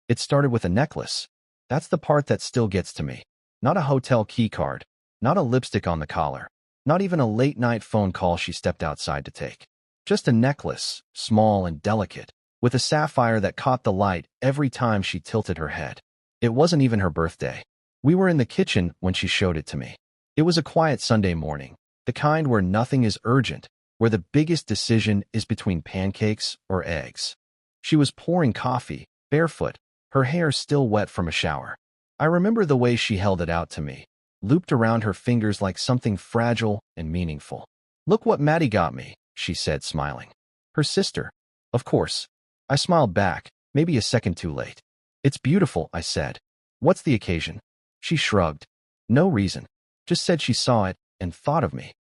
It started with a necklace. That's the part that still gets to me. Not a hotel key card, not a lipstick on the collar, not even a late-night phone call she stepped outside to take. Just a necklace, small and delicate, with a sapphire that caught the light every time she tilted her head. It wasn't even her birthday. We were in the kitchen when she showed it to me. It was a quiet Sunday morning, the kind where nothing is urgent, where the biggest decision is between pancakes or eggs. She was pouring coffee, barefoot, her hair still wet from a shower. I remember the way she held it out to me, looped around her fingers like something fragile and meaningful. "Look what Maddie got me," she said, smiling. Her sister. Of course. I smiled back, maybe a second too late. "It's beautiful," I said. "What's the occasion?" She shrugged. "No reason. Just said she saw it and thought of me."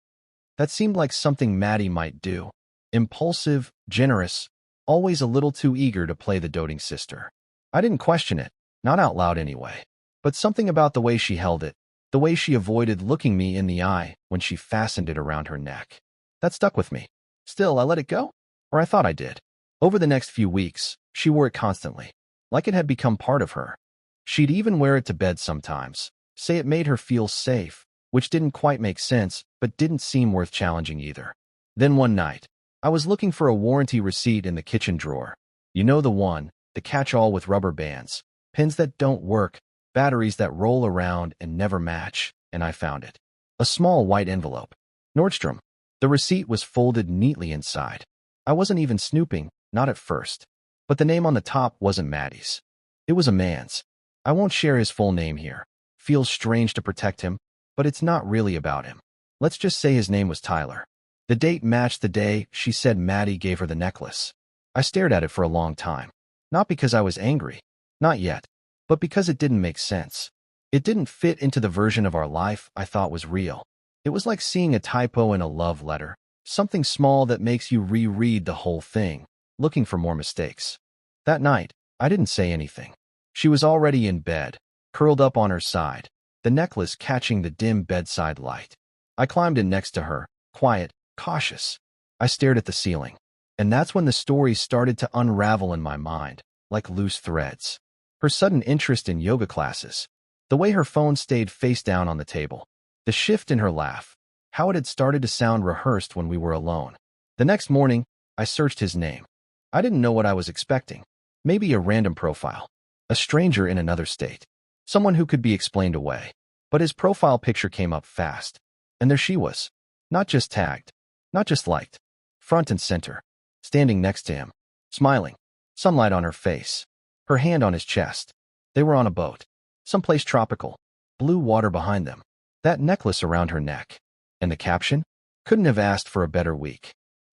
That seemed like something Maddie might do. Impulsive, generous, always a little too eager to play the doting sister. I didn't question it, not out loud anyway. But something about the way she held it, the way she avoided looking me in the eye when she fastened it around her neck, that stuck with me. Still, I let it go? Or I thought I did. Over the next few weeks, she wore it constantly, like it had become part of her. She'd even wear it to bed sometimes, say it made her feel safe, which didn't quite make sense, but didn't seem worth challenging either. Then one night, I was looking for a warranty receipt in the kitchen drawer. You know the one, the catch-all with rubber bands, pins that don't work, batteries that roll around and never match, and I found it. A small white envelope. Nordstrom. The receipt was folded neatly inside. I wasn't even snooping, not at first. But the name on the top wasn't Maddie's. It was a man's. I won't share his full name here. Feels strange to protect him, but it's not really about him. Let's just say his name was Tyler. The date matched the day she said Maddie gave her the necklace. I stared at it for a long time. Not because I was angry. Not yet. But because it didn't make sense. It didn't fit into the version of our life I thought was real. It was like seeing a typo in a love letter, something small that makes you reread the whole thing, looking for more mistakes. That night, I didn't say anything. She was already in bed, curled up on her side, the necklace catching the dim bedside light. I climbed in next to her, quiet, cautious. I stared at the ceiling. And that's when the story started to unravel in my mind, like loose threads. Her sudden interest in yoga classes, the way her phone stayed face down on the table, the shift in her laugh, how it had started to sound rehearsed when we were alone. The next morning, I searched his name. I didn't know what I was expecting. Maybe a random profile, a stranger in another state, someone who could be explained away. But his profile picture came up fast. And there she was, not just tagged, not just liked, front and center, standing next to him, smiling, sunlight on her face, her hand on his chest. They were on a boat, someplace tropical, blue water behind them, that necklace around her neck. And the caption? Couldn't have asked for a better week.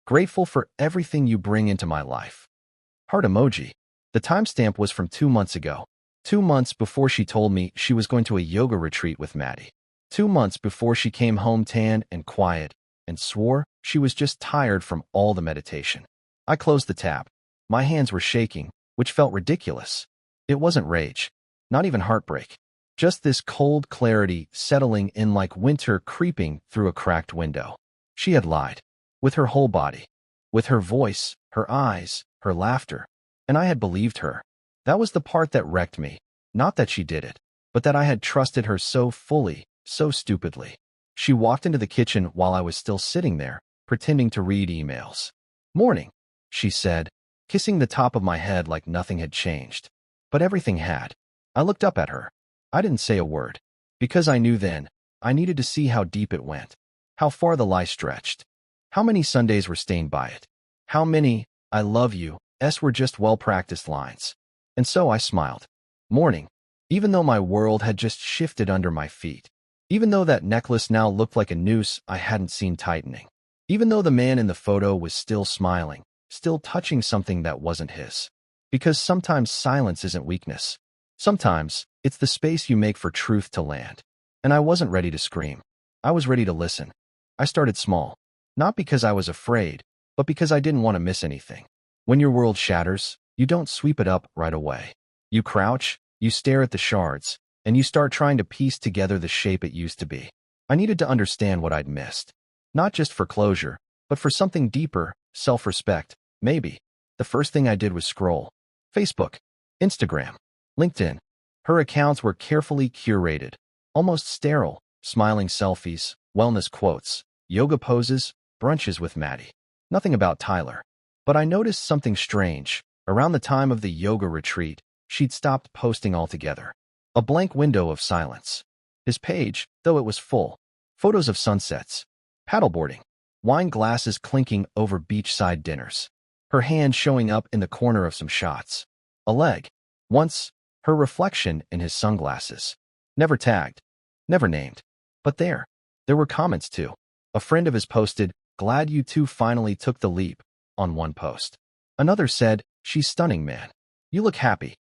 Grateful for everything you bring into my life. Heart emoji. The timestamp was from 2 months ago. 2 months before she told me she was going to a yoga retreat with Maddie. 2 months before she came home tan and quiet and swore she was just tired from all the meditation. I closed the tab. My hands were shaking, which felt ridiculous. It wasn't rage, not even heartbreak. Just this cold clarity settling in like winter creeping through a cracked window. She had lied. With her whole body. With her voice, her eyes, her laughter. And I had believed her. That was the part that wrecked me. Not that she did it, but that I had trusted her so fully, so stupidly. She walked into the kitchen while I was still sitting there, pretending to read emails. "Morning," she said, kissing the top of my head like nothing had changed. But everything had. I looked up at her. I didn't say a word. Because I knew then, I needed to see how deep it went. How far the lie stretched. How many Sundays were stained by it. How many, "I love you," were just well-practiced lines. And so I smiled. Morning. Even though my world had just shifted under my feet. Even though that necklace now looked like a noose I hadn't seen tightening. Even though the man in the photo was still smiling, still touching something that wasn't his. Because sometimes silence isn't weakness. Sometimes, it's the space you make for truth to land. And I wasn't ready to scream. I was ready to listen. I started small. Not because I was afraid, but because I didn't want to miss anything. When your world shatters, you don't sweep it up right away. You crouch, you stare at the shards, and you start trying to piece together the shape it used to be. I needed to understand what I'd missed. Not just for closure, but for something deeper, self-respect, maybe. The first thing I did was scroll. Facebook. Instagram. LinkedIn. Her accounts were carefully curated, almost sterile, smiling selfies, wellness quotes, yoga poses, brunches with Maddie. Nothing about Tyler. But I noticed something strange. Around the time of the yoga retreat, she'd stopped posting altogether. A blank window of silence. His page, though it was full. Photos of sunsets, paddleboarding, wine glasses clinking over beachside dinners. Her hand showing up in the corner of some shots. A leg. Once, her reflection in his sunglasses. Never tagged. Never named. But there were comments too. A friend of his posted, "Glad you two finally took the leap," on one post. Another said, "She's stunning, man. You look happy."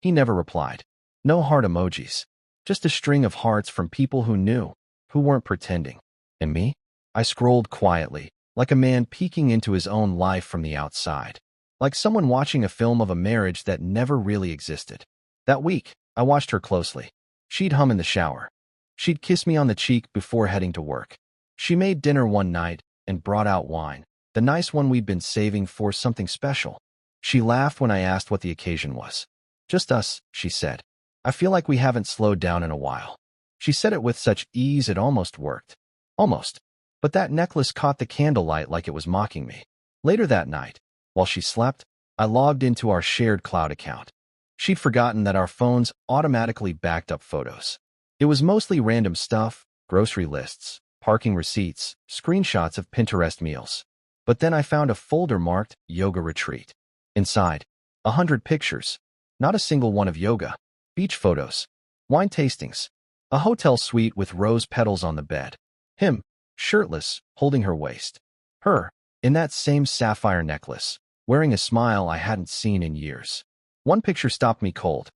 He never replied. No heart emojis. Just a string of hearts from people who knew, who weren't pretending. And me? I scrolled quietly, like a man peeking into his own life from the outside. Like someone watching a film of a marriage that never really existed. That week, I watched her closely. She'd hum in the shower. She'd kiss me on the cheek before heading to work. She made dinner one night and brought out wine, the nice one we'd been saving for something special. She laughed when I asked what the occasion was. "Just us," she said. "I feel like we haven't slowed down in a while." She said it with such ease it almost worked. Almost. But that necklace caught the candlelight like it was mocking me. Later that night, while she slept, I logged into our shared cloud account. She'd forgotten that our phones automatically backed up photos. It was mostly random stuff, grocery lists, parking receipts, screenshots of Pinterest meals. But then I found a folder marked Yoga Retreat. Inside, 100 pictures. Not a single one of yoga. Beach photos. Wine tastings. A hotel suite with rose petals on the bed. Him, shirtless, holding her waist. Her, in that same sapphire necklace, wearing a smile I hadn't seen in years. One picture stopped me cold.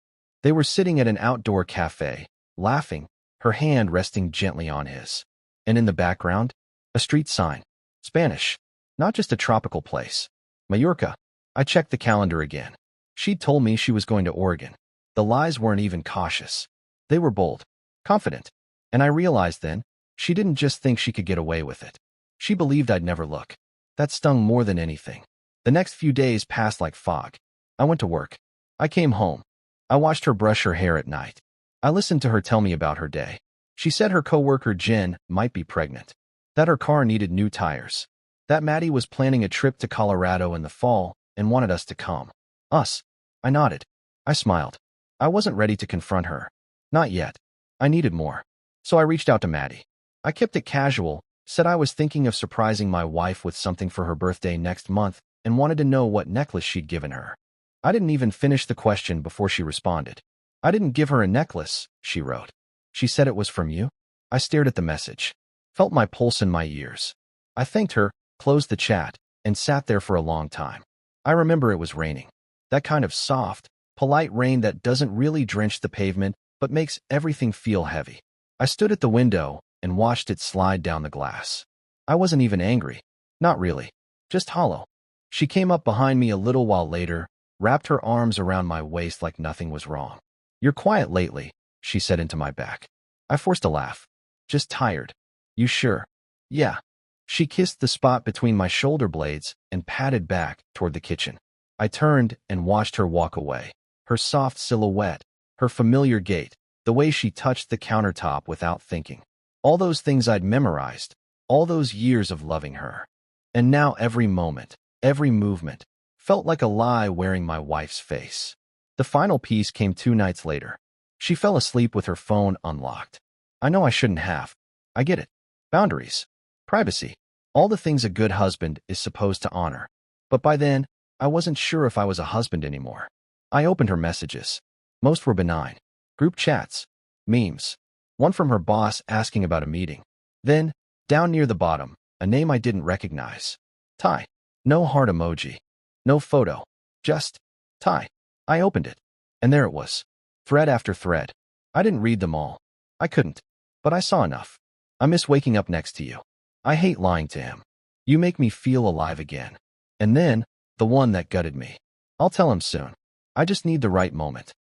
They were sitting at an outdoor cafe, laughing, her hand resting gently on his. And in the background, a street sign. Spanish. Not just a tropical place. Mallorca. I checked the calendar again. She'd told me she was going to Oregon. The lies weren't even cautious. They were bold, confident. And I realized then, she didn't just think she could get away with it. She believed I'd never look. That stung more than anything. The next few days passed like fog. I went to work. I came home. I watched her brush her hair at night. I listened to her tell me about her day. She said her coworker Jen might be pregnant. That her car needed new tires. That Maddie was planning a trip to Colorado in the fall and wanted us to come. Us. I nodded. I smiled. I wasn't ready to confront her. Not yet. I needed more. So I reached out to Maddie. I kept it casual, said I was thinking of surprising my wife with something for her birthday next month and wanted to know what necklace she'd given her. I didn't even finish the question before she responded. "I didn't give her a necklace," she wrote. "She said it was from you." I stared at the message. Felt my pulse in my ears. I thanked her, closed the chat, and sat there for a long time. I remember it was raining. That kind of soft, polite rain that doesn't really drench the pavement but makes everything feel heavy. I stood at the window and watched it slide down the glass. I wasn't even angry. Not really. Just hollow. She came up behind me a little while later, wrapped her arms around my waist like nothing was wrong. "You're quiet lately," she said into my back. I forced a laugh. "Just tired." "You sure?" "Yeah." She kissed the spot between my shoulder blades and patted back toward the kitchen. I turned and watched her walk away. Her soft silhouette, her familiar gait, the way she touched the countertop without thinking. All those things I'd memorized, all those years of loving her. And now every moment, every movement, felt like a lie wearing my wife's face. The final piece came 2 nights later. She fell asleep with her phone unlocked. I know I shouldn't have. I get it. Boundaries. Privacy. All the things a good husband is supposed to honor. But by then, I wasn't sure if I was a husband anymore. I opened her messages. Most were benign. Group chats. Memes. One from her boss asking about a meeting. Then, down near the bottom, a name I didn't recognize. Ty. No heart emoji. No photo. Just Ty. I opened it. And there it was. Thread after thread. I didn't read them all. I couldn't. But I saw enough. "I miss waking up next to you. I hate lying to him. You make me feel alive again." And then, the one that gutted me. "I'll tell him soon. I just need the right moment."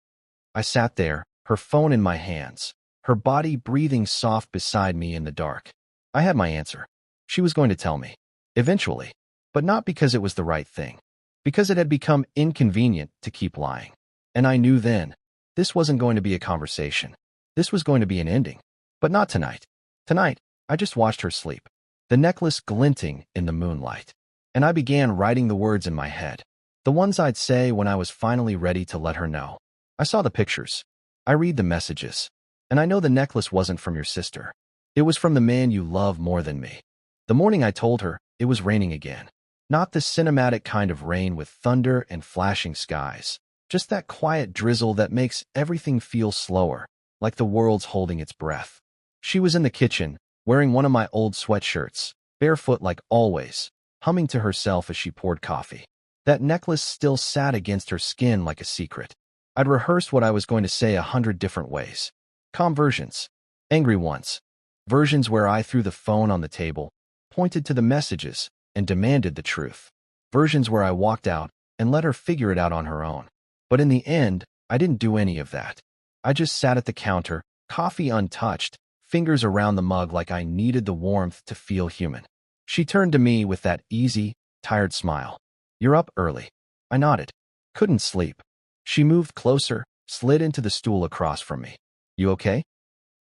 I sat there, her phone in my hands, her body breathing soft beside me in the dark. I had my answer. She was going to tell me. Eventually. But not because it was the right thing. Because it had become inconvenient to keep lying. And I knew then, This wasn't going to be a conversation. This was going to be an ending. But not tonight. Tonight, I just watched her sleep, the necklace glinting in the moonlight. And I began writing the words in my head, the ones I'd say when I was finally ready to let her know. I saw the pictures. I read the messages. And I know the necklace wasn't from your sister. It was from the man you love more than me. The morning I told her, it was raining again. Not the cinematic kind of rain with thunder and flashing skies. Just that quiet drizzle that makes everything feel slower, like the world's holding its breath. She was in the kitchen, wearing one of my old sweatshirts, barefoot like always, humming to herself as she poured coffee. That necklace still sat against her skin like a secret. I'd rehearsed what I was going to say 100 different ways. Calm versions, angry ones, versions where I threw the phone on the table, pointed to the messages, and demanded the truth. Versions where I walked out and let her figure it out on her own. But in the end, I didn't do any of that. I just sat at the counter, coffee untouched, fingers around the mug like I needed the warmth to feel human. She turned to me with that easy, tired smile. You're up early. I nodded. Couldn't sleep. She moved closer, slid into the stool across from me. You okay?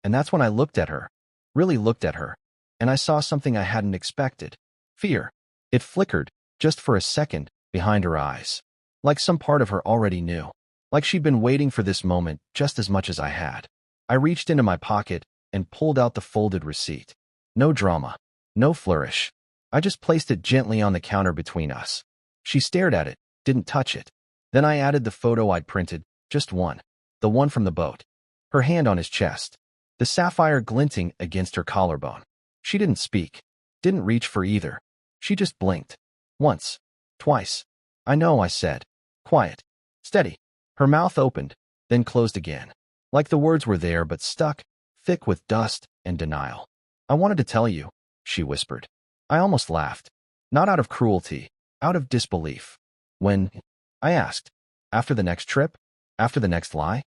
And that's when I looked at her, really looked at her, and I saw something I hadn't expected. Fear. It flickered, just for a second, behind her eyes. Like some part of her already knew. Like she'd been waiting for this moment just as much as I had. I reached into my pocket and pulled out the folded receipt. No drama. No flourish. I just placed it gently on the counter between us. She stared at it, didn't touch it. Then I added the photo I'd printed, just one. The one from the boat. Her hand on his chest. The sapphire glinting against her collarbone. She didn't speak. Didn't reach for either. She just blinked. Once. Twice. I know, I said. Quiet. Steady. Her mouth opened, then closed again. Like the words were there but stuck, thick with dust and denial. I wanted to tell you, she whispered. I almost laughed. Not out of cruelty, out of disbelief. When? I asked. After the next trip? After the next lie?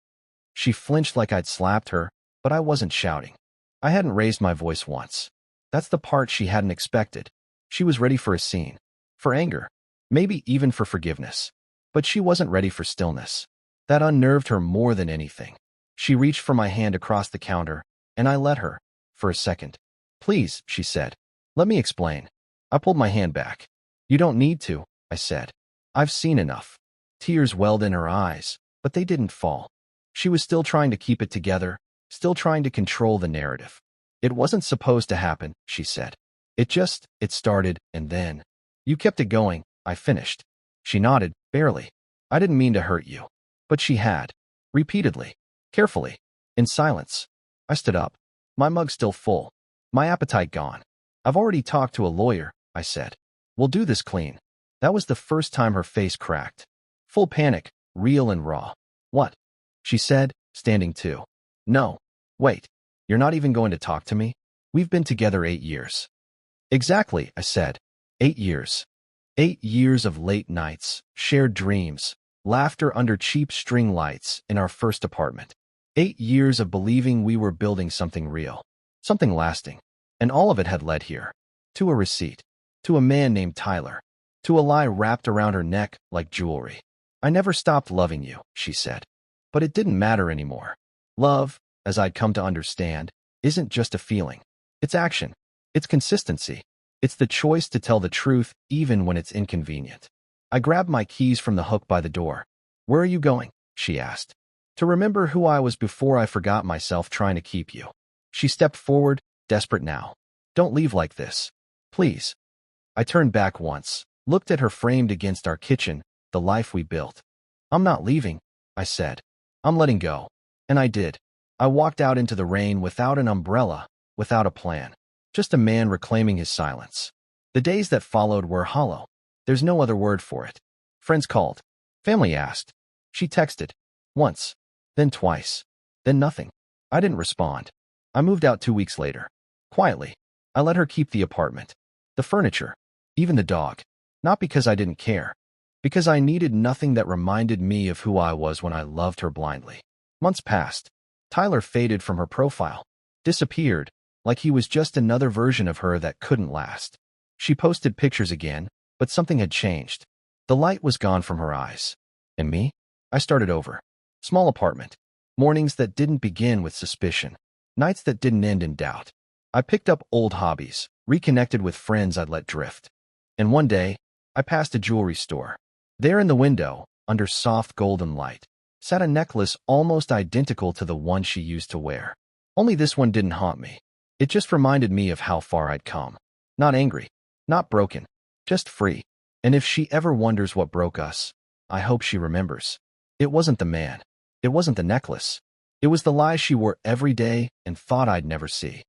She flinched like I'd slapped her, but I wasn't shouting. I hadn't raised my voice once. That's the part she hadn't expected. She was ready for a scene. For anger. Maybe even for forgiveness. But she wasn't ready for stillness. That unnerved her more than anything. She reached for my hand across the counter, and I let her, for a second. Please, she said. Let me explain. I pulled my hand back. You don't need to, I said. I've seen enough. Tears welled in her eyes, but they didn't fall. She was still trying to keep it together, still trying to control the narrative. It wasn't supposed to happen, she said. It started, and then. You kept it going, I finished. She nodded, barely. I didn't mean to hurt you. But she had. Repeatedly. Carefully. In silence. I stood up. My mug still full. My appetite gone. I've already talked to a lawyer, I said. We'll do this clean. That was the first time her face cracked. Full panic, real and raw. What? She said, standing too. No. Wait. You're not even going to talk to me? We've been together 8 years. Exactly, I said. 8 years. 8 years of late nights, shared dreams, laughter under cheap string lights in our first apartment. 8 years of believing we were building something real, something lasting. And all of it had led here. To a receipt. To a man named Tyler. To a lie wrapped around her neck like jewelry. I never stopped loving you, she said. But it didn't matter anymore. Love, as I'd come to understand, isn't just a feeling. It's action. It's consistency. It's the choice to tell the truth even when it's inconvenient. I grabbed my keys from the hook by the door. Where are you going? She asked. To remember who I was before I forgot myself trying to keep you. She stepped forward, desperate now. Don't leave like this. Please. I turned back once, looked at her framed against our kitchen, the life we built. I'm not leaving, I said. I'm letting go. And I did. I walked out into the rain without an umbrella, without a plan. Just a man reclaiming his silence. The days that followed were hollow. There's no other word for it. Friends called. Family asked. She texted. Once. Then twice. Then nothing. I didn't respond. I moved out 2 weeks later. Quietly. I let her keep the apartment. The furniture. Even the dog. Not because I didn't care. Because I needed nothing that reminded me of who I was when I loved her blindly. Months passed. Tyler faded from her profile. Disappeared. Like he was just another version of her that couldn't last. She posted pictures again, but something had changed. The light was gone from her eyes. And me? I started over. Small apartment. Mornings that didn't begin with suspicion. Nights that didn't end in doubt. I picked up old hobbies, reconnected with friends I'd let drift. And one day, I passed a jewelry store. There in the window, under soft golden light, sat a necklace almost identical to the one she used to wear. Only this one didn't haunt me. It just reminded me of how far I'd come. Not angry, not broken, just free. And if she ever wonders what broke us, I hope she remembers. It wasn't the man. It wasn't the necklace. It was the lies she wore every day and thought I'd never see.